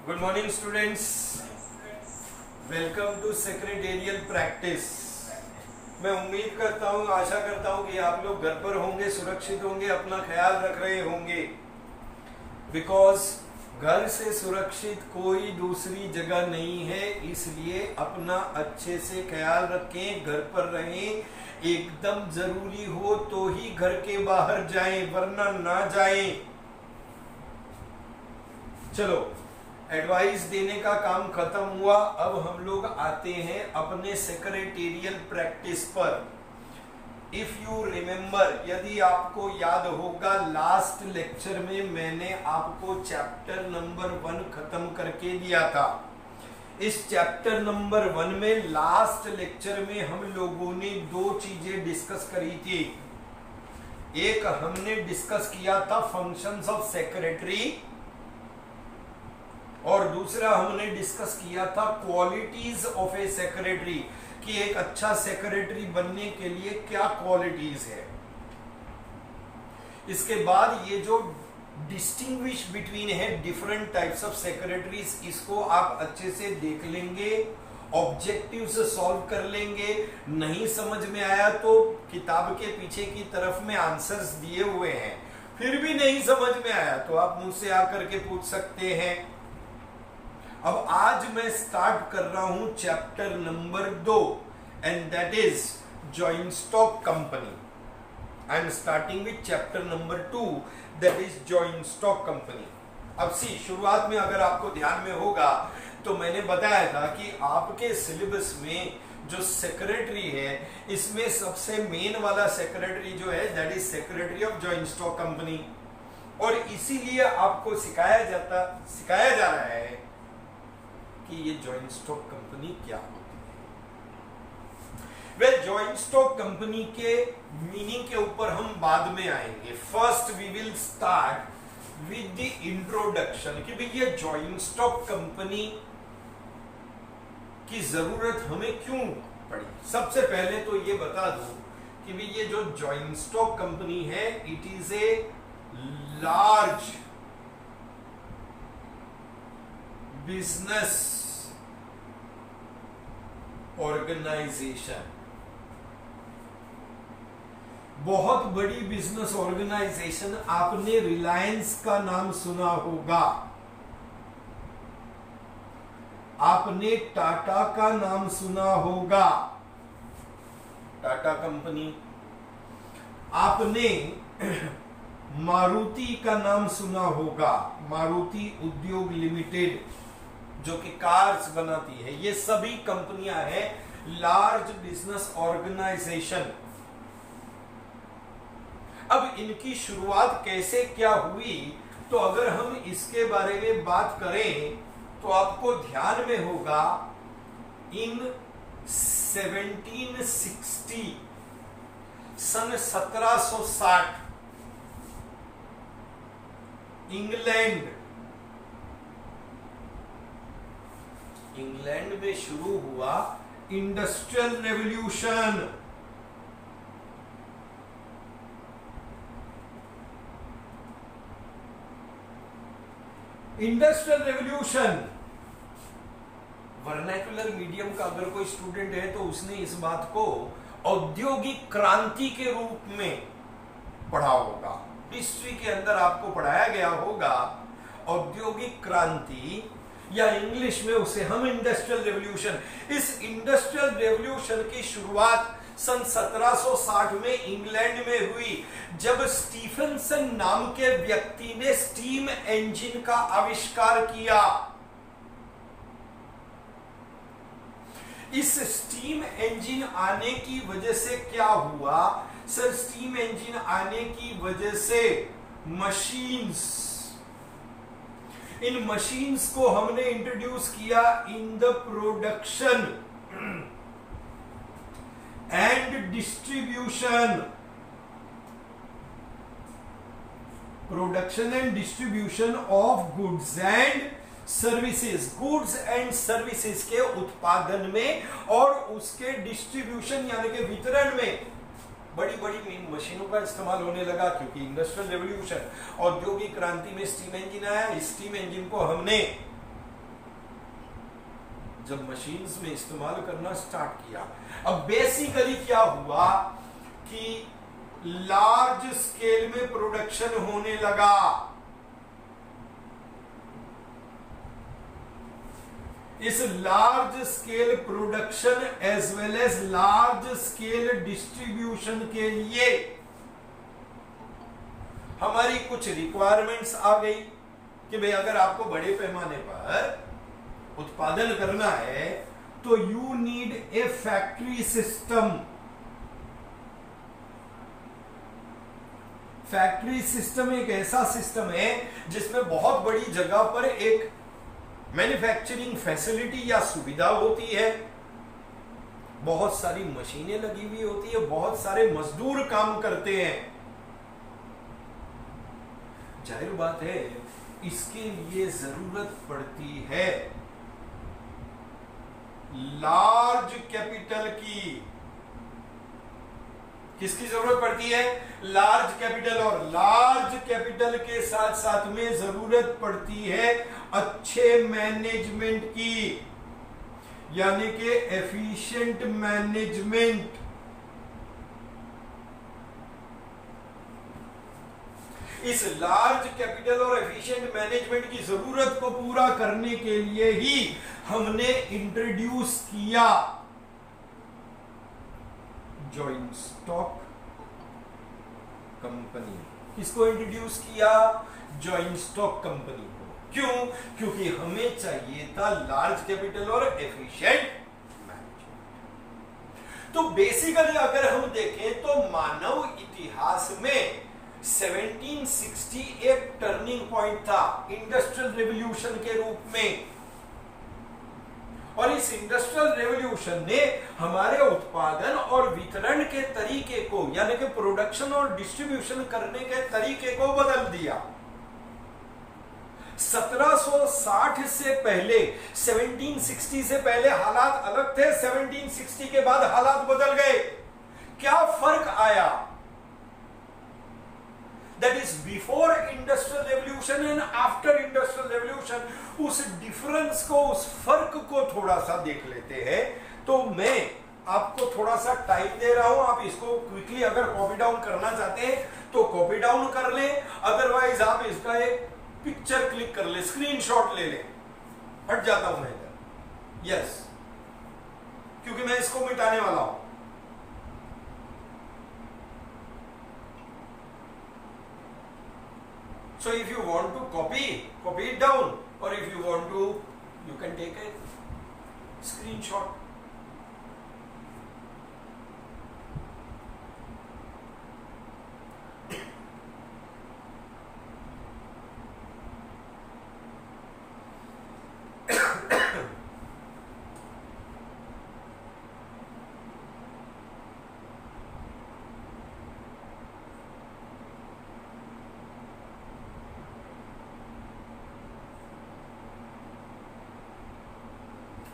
Good morning students, welcome to secretarial practice. मैं उम्मीद करता हूँ, आशा करता हूँ कि आप लोग घर पर होंगे, सुरक्षित होंगे, अपना ख्याल रख रहे होंगे। बिकॉज घर से सुरक्षित कोई दूसरी जगह नहीं है, इसलिए अपना अच्छे से ख्याल रखें, घर पर रहें। एकदम जरूरी हो तो ही घर के बाहर जाएं, वरना ना जाएं। चलो, एडवाइस देने का काम खत्म हुआ। अब हम लोग आते हैं अपने सेक्रेटेरियल प्रैक्टिस पर। इफ यू रिमेंबर, यदि आपको याद होगा, लास्ट लेक्चर में मैंने आपको चैप्टर नंबर 1 खत्म करके दिया था। इस चैप्टर नंबर 1 में लास्ट लेक्चर में हम लोगों ने दो चीजें डिस्कस करी थी। एक हमने डिस्कस किया था फंक्शंस ऑफ सेक्रेटरी, और दूसरा हमने डिस्कस किया था क्वालिटीज ऑफ ए सेक्रेटरी, कि एक अच्छा सेक्रेटरी बनने के लिए क्या क्वालिटीज है। इसके बाद ये जो डिस्टिंग्विश बिटवीन है डिफरेंट टाइप्स ऑफ सेक्रेटरीज, इसको आप अच्छे से देख लेंगे, ऑब्जेक्टिव से सॉल्व कर लेंगे। नहीं समझ में आया तो किताब के पीछे की तरफ में आंसर्स दिए हुए हैं। फिर भी नहीं समझ में आया तो आप मुझसे आकर के पूछ सकते हैं। अब आज मैं स्टार्ट कर रहा हूं chapter number 2, and that is joint stock company. I am starting with chapter number 2, that is joint stock company. अब सी, शुरुआत में अगर आपको ध्यान में होगा तो मैंने बताया था कि आपके सिलेबस में जो सेक्रेटरी है, इसमें सबसे मेन वाला सेक्रेटरी जो है, that is secretary of joint stock company. और इसीलिए आपको सिखाया जा रहा है कि ये जॉइंट स्टॉक कंपनी क्या होती है। वेल, जॉइंट स्टॉक कंपनी के मीनिंग के ऊपर हम बाद में आएंगे। First we will start with the introduction कि भाई ये जॉइंट स्टॉक कंपनी की जरूरत हमें क्यों पड़ी। सबसे पहले तो ये बता दूं कि भाई ये जो जॉइंट स्टॉक कंपनी है, it is a large business organisation. बहुत बड़ी बिजनेस ऑर्गेनाइजेशन। आपने रिलायंस का नाम सुना होगा, आपने टाटा का नाम सुना होगा, टाटा कंपनी। आपने मारुति का नाम सुना होगा, मारुति उद्योग लिमिटेड, जो कि कार्स बनाती है। ये सभी कंपनियां हैं लार्ज बिजनेस ऑर्गेनाइजेशन। अब इनकी शुरुआत कैसे क्या हुई, तो अगर हम इसके बारे में बात करें तो आपको ध्यान में होगा, इन 1760, सन 1760 इंग्लैंड में शुरू हुआ industrial revolution. Industrial revolution vernacular medium का अगर कोई स्टूडेंट है तो उसने इस बात को औद्योगिक क्रांति के रूप में पढ़ा होगा। हिस्ट्री के अंदर आपको पढ़ाया गया होगा औद्योगिक क्रांति, या इंग्लिश में उसे हम इंडस्ट्रियल रेवोल्यूशन। इस इंडस्ट्रियल रेवोल्यूशन की शुरुआत सन 1760 में इंग्लैंड में हुई, जब स्टीफनसन नाम के व्यक्ति ने स्टीम इंजन का आविष्कार किया। इस स्टीम इंजन आने की वजह से क्या हुआ सर? स्टीम इंजन आने की वजह से मशीन्स, इन मशीन्स को हमने इंट्रोड्यूस किया in the production and distribution, production and distribution of goods and services, goods and services के उत्पादन में और उसके डिस्ट्रीब्यूशन यानी कि वितरण में बड़ी बड़ी मशीनों का इस्तेमाल होने लगा, क्योंकि इंडस्ट्रियल रेवोल्यूशन, औद्योगिक क्रांति में स्टीम इंजन आया। इस स्टीम इंजन को हमने जब मशीन्स में इस्तेमाल करना स्टार्ट किया। अब बेसिकली क्या हुआ कि लार्ज स्केल में प्रोडक्शन होने लगा। इस large scale production as well as large scale distribution के लिए हमारी कुछ रिक्वायरमेंट्स आ गई कि भाई अगर आपको बड़े पैमाने पर उत्पादन करना है तो you need a factory system. Factory system एक ऐसा सिस्टम है जिसमें बहुत बड़ी जगह पर एक मैन्युफैक्चरिंग फैसिलिटी या सुविधा होती है, बहुत सारी मशीनें लगी हुई होती है, बहुत सारे मजदूर काम करते हैं। जाहिर बात है इसके लिए जरूरत पड़ती है लार्ज कैपिटल की। किसकी जरूरत पड़ती है? Large capital. और लार्ज कैपिटल के साथ साथ में जरूरत पड़ती है अच्छे मैनेजमेंट की, यानी कि एफिशिएंट मैनेजमेंट। इस लार्ज कैपिटल और एफिशिएंट मैनेजमेंट की जरूरत को पूरा करने के लिए ही हमने इंट्रोड्यूस किया जॉइंट स्टॉक कंपनी। किसको इंट्रोड्यूस किया? जॉइंट स्टॉक कंपनी को। क्यों? क्योंकि हमें चाहिए था लार्ज कैपिटल और एफिशिएंट मैनेजमेंट। तो बेसिकली अगर हम देखें तो मानव इतिहास में 1760 एक टर्निंग पॉइंट था इंडस्ट्रियल रेवोल्यूशन के रूप में। और इस इंडस्ट्रियल रेवोल्यूशन ने हमारे उत्पादन और वितरण के तरीके को, यानी कि प्रोडक्शन और डिस्ट्रीब्यूशन करने के तरीके को बदल दिया। 1760 से पहले, 1760 से पहले हालात अलग थे, 1760 के बाद हालात बदल गए। क्या फर्क आया? That is before industrial revolution and after industrial revolution। उस डिफरेंस को, उस फर्क को थोड़ा सा देख लेते हैं। तो मैं आपको थोड़ा सा टाइम दे रहा हूं, आप इसको क्विकली अगर कॉपी डाउन करना चाहते हैं तो कॉपी डाउन कर लें, अदरवाइज आप इसका एक पिक्चर क्लिक कर ले, स्क्रीनशॉट ले लें। हट जाता हूं मैं इधर, यस, क्योंकि मैं इसको मिटाने वाला हूं। So if you want to copy it down, or if you want to, you can take a screenshot.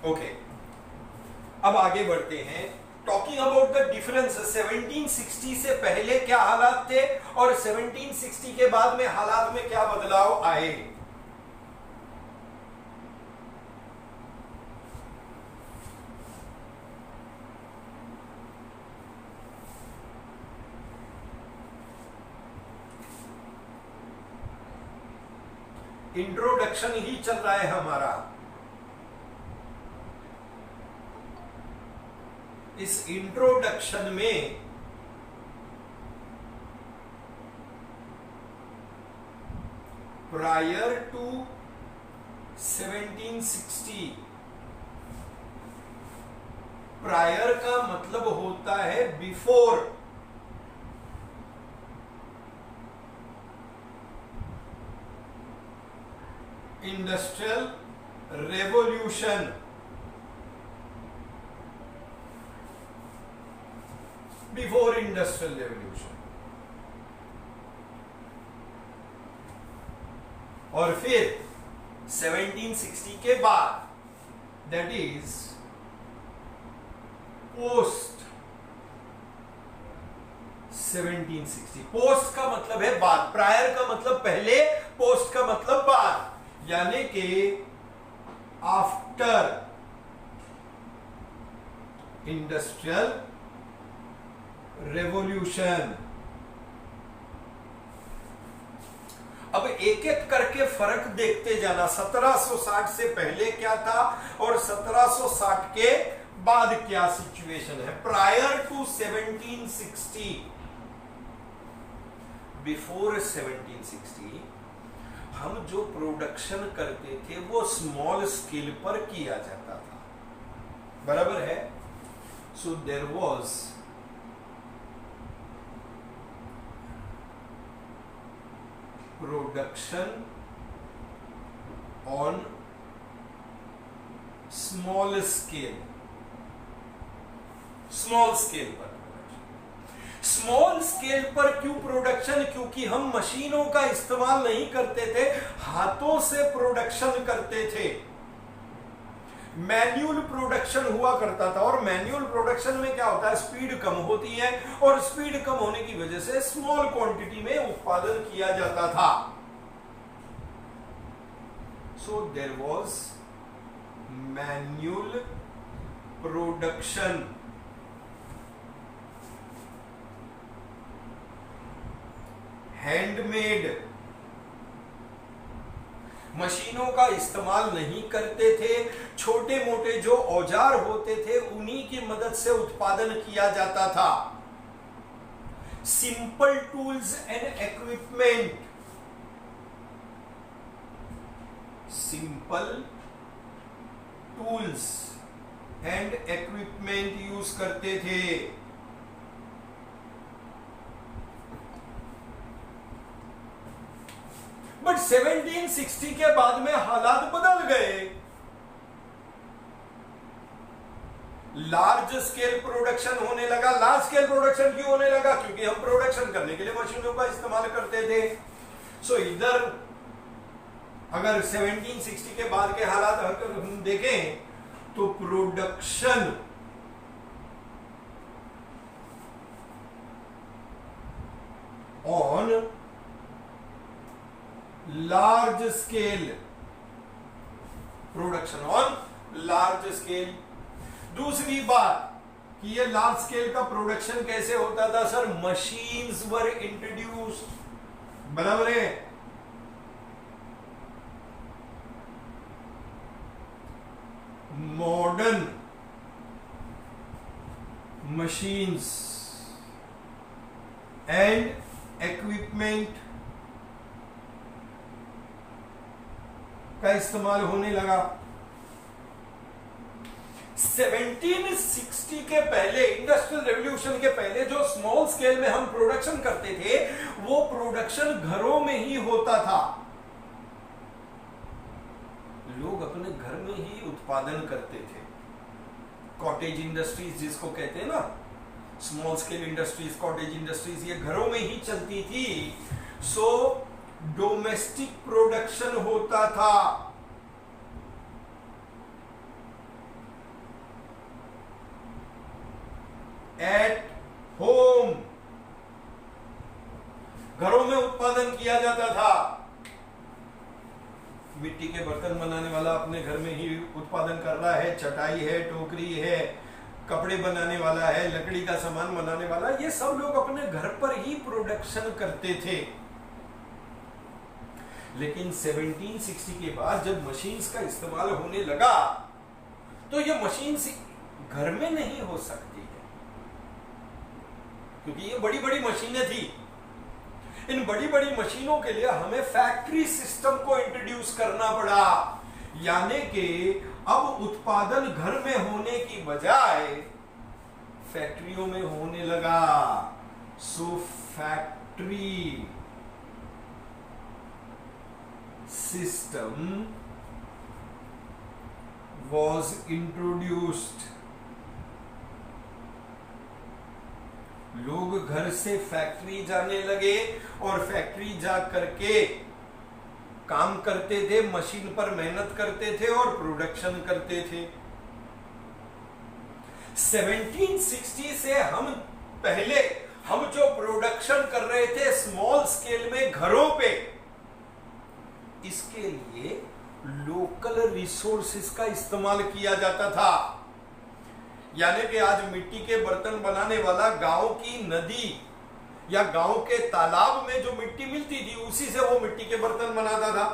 Okay, अब आगे बढ़ते हैं। टॉकिंग अबाउट द डिफरेंस, 1760 से पहले क्या हालात थे और 1760 के बाद में हालात में क्या बदलाव आए। इंट्रोडक्शन ही चल रहा है हमारा। इस इंट्रोडक्शन में प्रायर टू 1760, प्रायर का मतलब होता है before, industrial revolution. Before industrial revolution. और फिर 1760 के बाद, दैट इज पोस्ट 1760। पोस्ट का मतलब है बाद, प्रायर का मतलब पहले, पोस्ट का मतलब बाद, यानी कि आफ्टर इंडस्ट्रियल रेवोल्यूशन। अब एक एक करके फर्क देखते जाना, 1760 से पहले क्या था और 1760 के बाद क्या सिचुएशन है। प्रायर टू 1760, बिफोर 1760 हम जो प्रोडक्शन करते थे वो स्मॉल स्केल पर किया जाता था, बराबर है। So there was production on small scale, small scale पर। स्मॉल स्केल पर क्यों प्रोडक्शन? क्योंकि हम मशीनों का इस्तेमाल नहीं करते थे, हाथों से प्रोडक्शन करते थे। मैन्युअल प्रोडक्शन हुआ करता था, और मैन्युअल प्रोडक्शन में क्या होता है, स्पीड कम होती है, और स्पीड कम होने की वजह से स्मॉल क्वांटिटी में उत्पादन किया जाता था। So there was manual production. Handmade, मशीनों का इस्तेमाल नहीं करते थे, छोटे मोटे जो औजार होते थे उन्हीं की मदद से उत्पादन किया जाता था। Simple tools and equipment, simple tools and equipment use करते थे। बट 1760 के बाद में हालात बदल गए। लार्ज स्केल प्रोडक्शन होने लगा। लार्ज स्केल प्रोडक्शन क्यों होने लगा? क्योंकि हम प्रोडक्शन करने के लिए मशीनों का इस्तेमाल करते थे। सो इधर अगर 1760 के बाद के हालात अगर हम देखें तो production on large scale, production on large scale. दूसरी बात कि ये लार्ज स्केल का प्रोडक्शन कैसे होता था सर? मशीन्स वर इंट्रोड्यूस्ड, बराबर है। मॉडर्न मशीन्स एंड इक्विपमेंट का इस्तेमाल होने लगा। 1760 के पहले, इंडस्ट्रियल रेवोल्यूशन के पहले जो स्मॉल स्केल में हम प्रोडक्शन करते थे वो प्रोडक्शन घरों में ही होता था। लोग अपने घर में ही उत्पादन करते थे। कॉटेज इंडस्ट्रीज जिसको कहते हैं ना, small scale industries, cottage industries, ये घरों में ही चलती थी। सो डोमेस्टिक प्रोडक्शन होता था। एट होम, घरों में उत्पादन किया जाता था। मिट्टी के बर्तन बनाने वाला अपने घर में ही उत्पादन कर रहा है, चटाई है, टोकरी है, कपड़े बनाने वाला है, लकड़ी का सामान बनाने वाला, ये सब लोग अपने घर पर ही प्रोडक्शन करते थे। लेकिन 1760 के बाद जब मशीन्स का इस्तेमाल होने लगा तो ये मशीन्स घर में नहीं हो सकती है, क्योंकि ये बड़ी बड़ी मशीनें थी। इन बड़ी बड़ी मशीनों के लिए हमें फैक्ट्री सिस्टम को इंट्रोड्यूस करना पड़ा, यानी कि अब उत्पादन घर में होने की बजाय फैक्ट्रियों में होने लगा। सो फैक्ट्री सिस्टम was introduced। लोग घर से फैक्ट्री जाने लगे और फैक्ट्री जा करके काम करते थे, मशीन पर मेहनत करते थे और प्रोडक्शन करते थे। 1760 से हम पहले हम जो प्रोडक्शन कर रहे थे स्मॉल स्केल में घरों पे, इसके लिए लोकल रिसोर्सेज का इस्तेमाल किया जाता था। यानी कि आज मिट्टी के बर्तन बनाने वाला गांव की नदी या गांव के तालाब में जो मिट्टी मिलती थी उसी से वो मिट्टी के बर्तन बनाता था।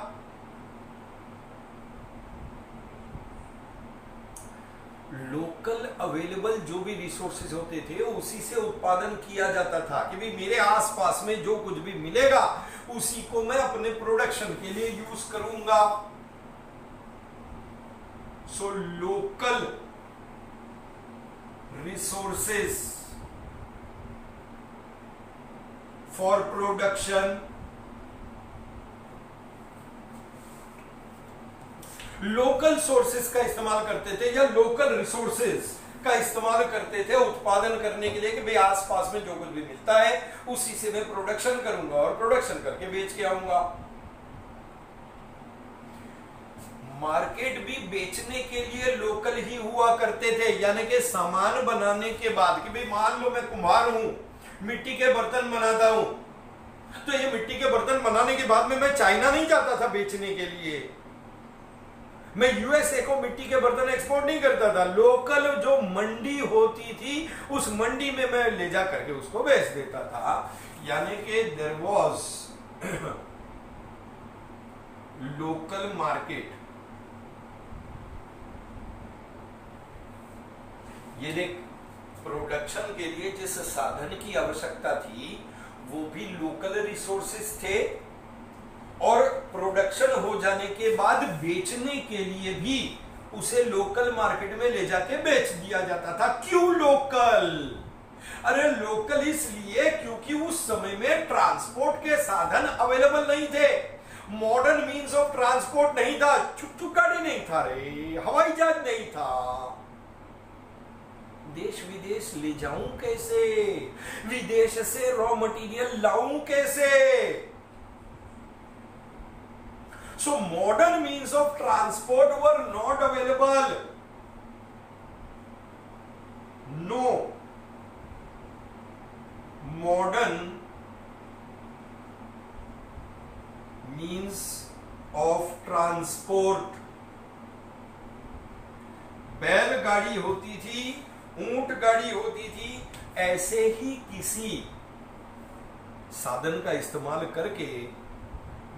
लोकल अवेलेबल जो भी रिसोर्सेज होते थे उसी से उत्पादन किया जाता था कि भाई मेरे आसपास में जो कुछ भी मिलेगा उसी को मैं अपने प्रोडक्शन के लिए यूज करूंगा। So local resources for production, local sources का इस्तेमाल करते थे या लोकल रिसोर्सेस का इस्तेमाल करते थे उत्पादन करने के लिए कि भाई आसपास में जो कुछ भी मिलता है उसी से मैं प्रोडक्शन करूंगा और प्रोडक्शन करके बेच के आऊंगा। मार्केट भी बेचने के लिए लोकल ही हुआ करते थे, यानी कि सामान बनाने के बाद कि भाई मान लो मैं कुम्हार हूं, मिट्टी के बर्तन बनाता हूं, तो ये मिट्टी के बर्तन बनाने के बाद में मैं चाइना नहीं जाता था बेचने के लिए, मैं यूएसए को मिट्टी के बर्तन एक्सपोर्ट नहीं करता था। लोकल जो मंडी होती थी उस मंडी में मैं ले जा करके उसको बेच देता था। यानी कि देयर वाज लोकल मार्केट। ये देख, प्रोडक्शन के लिए जिस साधन की आवश्यकता थी वो भी लोकल रिसोर्सेस थे और प्रोडक्शन हो जाने के बाद बेचने के लिए भी उसे लोकल मार्केट में ले जाके बेच दिया जाता था। क्यों लोकल? अरे लोकल इसलिए क्योंकि उस समय में ट्रांसपोर्ट के साधन अवेलेबल नहीं थे, मॉडर्न मींस ऑफ ट्रांसपोर्ट नहीं था, चुक गाड़ी नहीं था, रे हवाई जहाज नहीं था, देश विदेश ले जाऊं कैसे, विदेश से रॉ मटेरियल लाऊं कैसे। So modern means of transport were not available. No modern means of transport। बैलगाड़ी होती थी, ऊंट गाड़ी होती थी, ऐसे ही किसी साधन का इस्तेमाल करके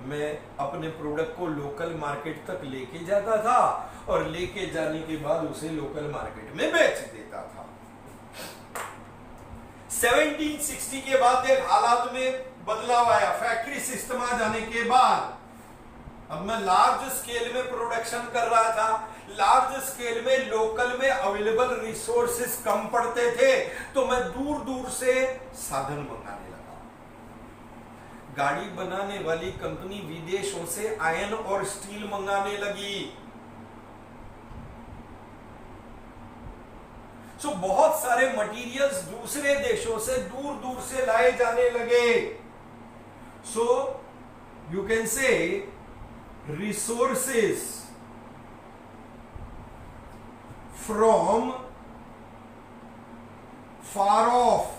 मैं अपने प्रोडक्ट को लोकल मार्केट तक लेके जाता था और लेके जाने के बाद उसे लोकल मार्केट में बेच देता था। 1760 के बाद एक हालात में बदलाव आया, फैक्ट्री सिस्टम आ जाने के बाद अब मैं लार्ज स्केल में प्रोडक्शन कर रहा था। लार्ज स्केल में लोकल में अवेलेबल रिसोर्सेस कम पड़ते थे तो मैं दूर दूर से साधन मंगाने लगा। गाड़ी बनाने वाली कंपनी विदेशों से आयरन और स्टील मंगाने लगी। सो बहुत सारे मटेरियल्स दूसरे देशों से दूर दूर से लाए जाने लगे। सो यू कैन से रिसोर्सेस फ्रॉम फार ऑफ।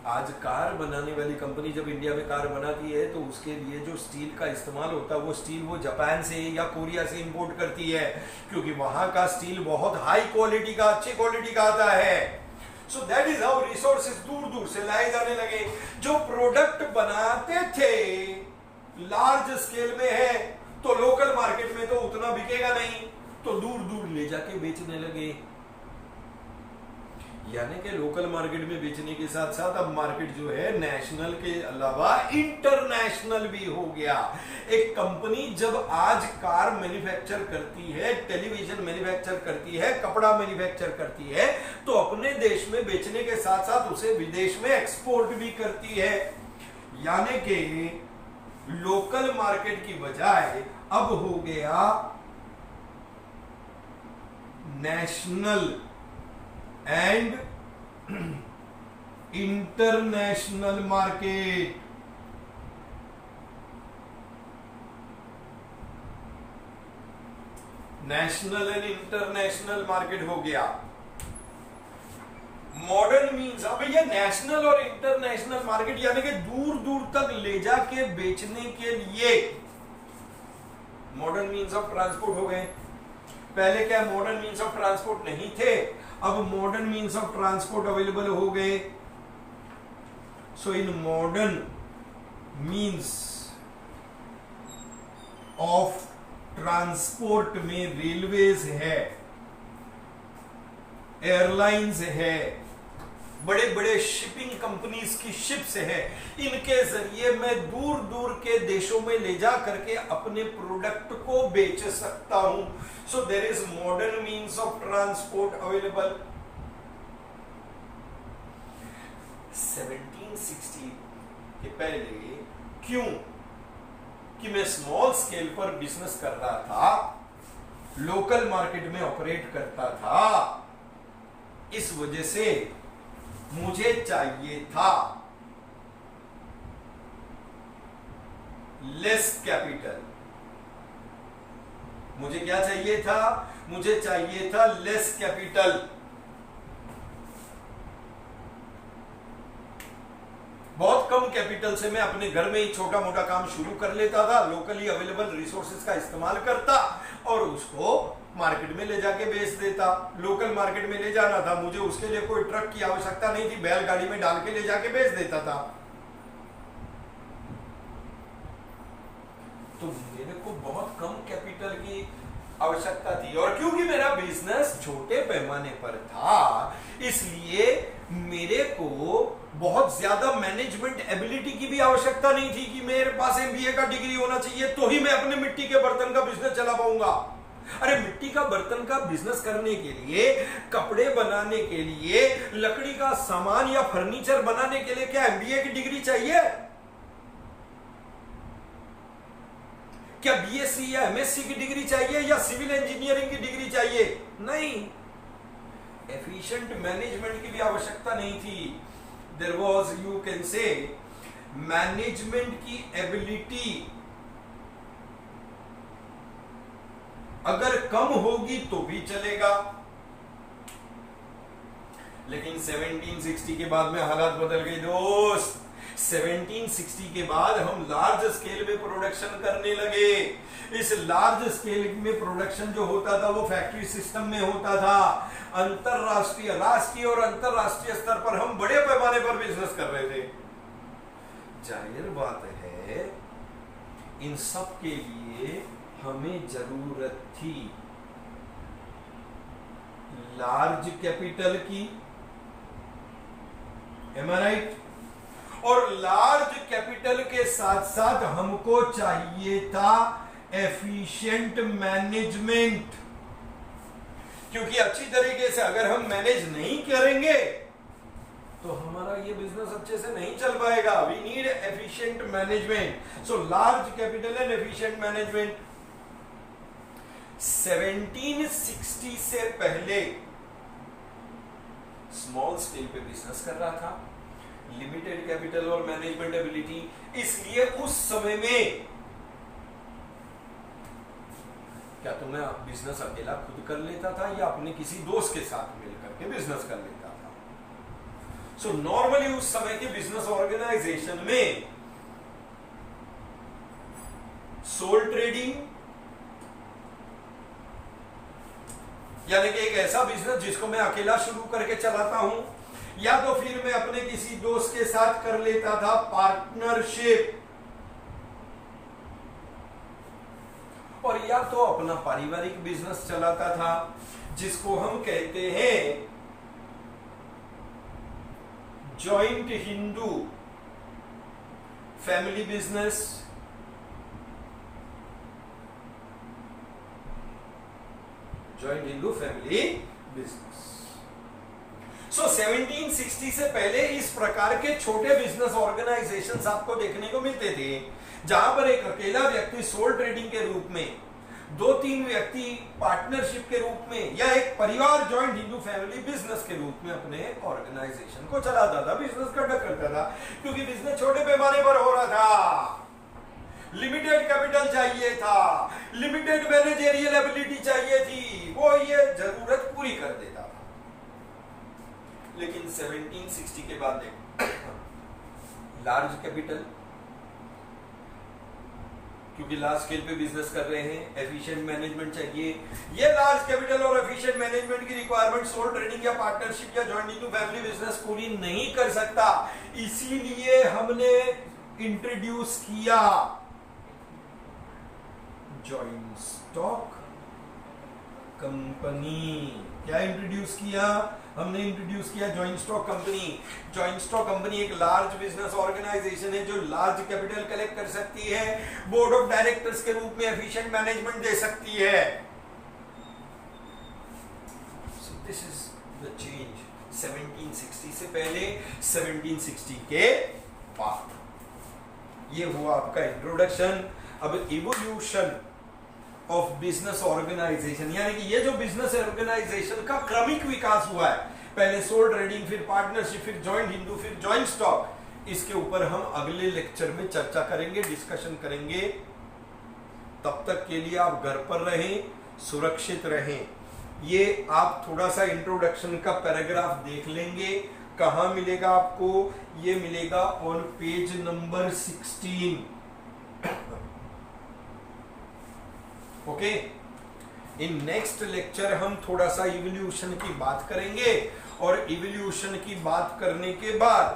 आज कार बनाने वाली कंपनी जब इंडिया में कार बनाती है तो उसके लिए जो स्टील का इस्तेमाल होता है वो स्टील वो जापान से या कोरिया से इंपोर्ट करती है, क्योंकि वहां का स्टील बहुत हाई क्वालिटी का, अच्छी क्वालिटी का आता है। So that is how resources दूर दूर से लाए जाने लगे। जो प्रोडक्ट बनाते थे लार्ज स्केल में है तो लोकल मार्केट में तो उतना बिकेगा नहीं, तो दूर दूर ले जाके बेचने लगे। यानी कि लोकल मार्केट में बेचने के साथ साथ अब मार्केट जो है नेशनल के अलावा इंटरनेशनल भी हो गया। एक कंपनी जब आज कार मैन्युफैक्चर करती है, टेलीविजन मैन्युफैक्चर करती है, कपड़ा मैन्युफैक्चर करती है, तो अपने देश में बेचने के साथ साथ उसे विदेश में एक्सपोर्ट भी करती है। यानी कि लोकल मार्केट की बजाय अब हो गया national and international market. National and international market हो गया। मॉडर्न मीन्स अब ये नेशनल और इंटरनेशनल मार्केट यानी कि दूर दूर तक ले जाके बेचने के लिए मॉडर्न मीन्स ऑफ ट्रांसपोर्ट हो गए। पहले क्या मॉडर्न मीन्स ऑफ ट्रांसपोर्ट नहीं थे, अब modern means of transport available हो गए। So in modern means of transport में रेलवेज है, एयरलाइंस है, बड़े बड़े शिपिंग कंपनीज की शिप्स है, इनके जरिए मैं दूर दूर के देशों में ले जा करके अपने प्रोडक्ट को बेच सकता हूं। So there is modern means of transport available. 1760 के पहले क्यों कि मैं स्मॉल स्केल पर बिजनेस कर रहा था, लोकल मार्केट में ऑपरेट करता था, इस वजह से मुझे चाहिए था लेस कैपिटल। मुझे क्या चाहिए था? मुझे चाहिए था लेस कैपिटल। बहुत कम कैपिटल से मैं अपने घर में ही छोटा मोटा काम शुरू कर लेता था, लोकली अवेलेबल रिसोर्सेज का इस्तेमाल करता और उसको मार्केट में ले जाके बेच देता। लोकल मार्केट में ले जाना था मुझे, उसके लिए कोई ट्रक की आवश्यकता नहीं थी, बैलगाड़ी में डाल के ले जाके बेच देता था। तो मेरे को बहुत कम कैपिटल की आवश्यकता थी, और क्योंकि मेरा बिजनेस छोटे पैमाने पर था इसलिए मेरे को बहुत ज्यादा मैनेजमेंट एबिलिटी की भी आवश्यकता नहीं थी कि मेरे पास एमबीए का डिग्री होना चाहिए तो ही मैं अपने मिट्टी के बर्तन का बिजनेस चला पाऊंगा। अरे मिट्टी का बर्तन का बिजनेस करने के लिए, कपड़े बनाने के लिए, लकड़ी का सामान या फर्नीचर बनाने के लिए क्या एमबीए की डिग्री चाहिए? क्या बीएससी या एमएससी की डिग्री चाहिए या सिविल इंजीनियरिंग की डिग्री चाहिए? नहीं। एफिशिएंट मैनेजमेंट की भी आवश्यकता नहीं थी। There was, you can say, management की एबिलिटी अगर कम होगी तो भी चलेगा, लेकिन 1760 के बाद में हालात बदल गए दोस्त। 1760 के बाद हम लार्ज स्केल में प्रोडक्शन करने लगे। इस लार्ज स्केल में प्रोडक्शन जो होता था वो फैक्ट्री सिस्टम में होता था। अंतरराष्ट्रीय, राष्ट्रीय और अंतरराष्ट्रीय स्तर पर हम बड़े पैमाने पर बिजनेस कर रहे थे। जाहिर बात है इन सब के लिए हमें जरूरत थी लार्ज कैपिटल की, एम आई राइट? और लार्ज कैपिटल के साथ साथ हमको चाहिए था एफिशिएंट मैनेजमेंट, क्योंकि अच्छी तरीके से अगर हम मैनेज नहीं करेंगे तो हमारा ये बिजनेस अच्छे से नहीं चल पाएगा। We need efficient management. So large capital and efficient management. 1760 से पहले स्मॉल स्केल पे बिजनेस कर रहा था, लिमिटेड कैपिटल और मैनेजमेंट एबिलिटी, इसलिए उस समय में क्या तो मैं बिजनेस अकेला खुद कर लेता था या अपने किसी दोस्त के साथ मिलकर के बिजनेस कर लेता था। सो नॉर्मली उस समय के बिजनेस ऑर्गेनाइजेशन में सोल ट्रेडिंग, यानी कि एक ऐसा बिजनेस जिसको मैं अकेला शुरू करके चलाता हूं, या तो फिर मैं अपने किसी दोस्त के साथ कर लेता था पार्टनरशिप, और या तो अपना पारिवारिक बिजनेस चलाता था जिसको हम कहते हैं joint Hindu family business. Joint Hindu family business. So 1760 से पहले इस प्रकार के छोटे बिजनेस ऑर्गेनाइजेशंस आपको देखने को मिलते थे, जहां पर एक अकेला व्यक्ति सोल ट्रेडिंग के रूप में, 2-3 व्यक्ति पार्टनरशिप के रूप में, या एक परिवार जॉइंट हिंदू फैमिली बिजनेस के रूप में अपने ऑर्गेनाइजेशन को चलाता था, बिजनेस कंडक्ट करता था। क्योंकि बिजनेस छोटे पैमाने पर हो रहा था, लिमिटेड कैपिटल चाहिए था, लिमिटेड मैनेजरियल एबिलिटी चाहिए थी, वो ये जरूरत पूरी कर देता था। लेकिन 1760 के बाद देख लार्ज कैपिटल क्योंकि लार्ज स्केल पे बिजनेस कर रहे हैं, एफिशिएंट मैनेजमेंट चाहिए। ये लार्ज कैपिटल और एफिशिएंट मैनेजमेंट की रिक्वायरमेंट सोल ट्रेडिंग या पार्टनरशिप या जॉइंट इनटू फैमिली बिजनेस पूरी नहीं कर सकता। इसीलिए हमने इंट्रोड्यूस किया जॉइंट स्टॉक कंपनी। क्या इंट्रोड्यूस किया हमने? इंट्रोड्यूस किया joint stock company. Joint stock company एक लार्ज बिजनेस ऑर्गेनाइजेशन है जो लार्ज कैपिटल कलेक्ट कर सकती है, बोर्ड ऑफ डायरेक्टर्स के रूप में एफिशिएंट मैनेजमेंट दे सकती है। So this is the change 1760 से पहले, 1760 के बाद। ये हुआ आपका इंट्रोडक्शन। अब इवोल्यूशन ऑफ बिजनेस ऑर्गेनाइजेशन, यानी कि ये जो बिजनेस ऑर्गेनाइजेशन का क्रमिक विकास हुआ है, पहले सोल ट्रेडिंग, फिर पार्टनरशिप, फिर जॉइंट हिंदू, फिर जॉइंट स्टॉक, इसके ऊपर हम अगले लेक्चर में चर्चा करेंगे, डिस्कशन करेंगे। तब तक के लिए आप घर पर रहें, सुरक्षित रहें। ये आप थोड़ा सा इंट्रोडक्शन का पैराग्राफ देख लेंगे। कहां मिलेगा आपको? ये मिलेगा on page number 16। Okay, in next lecture हम थोड़ा सा इवोल्यूशन की बात करेंगे, और इवोल्यूशन की बात करने के बाद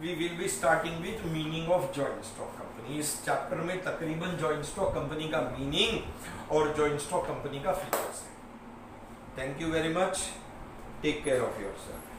we will be starting with meaning of joint stock company. इस चैप्टर में तकरीबन जॉइंट स्टॉक कंपनी का मीनिंग और जॉइंट स्टॉक कंपनी का फीचर्स है। Thank you very much, take care of yourself.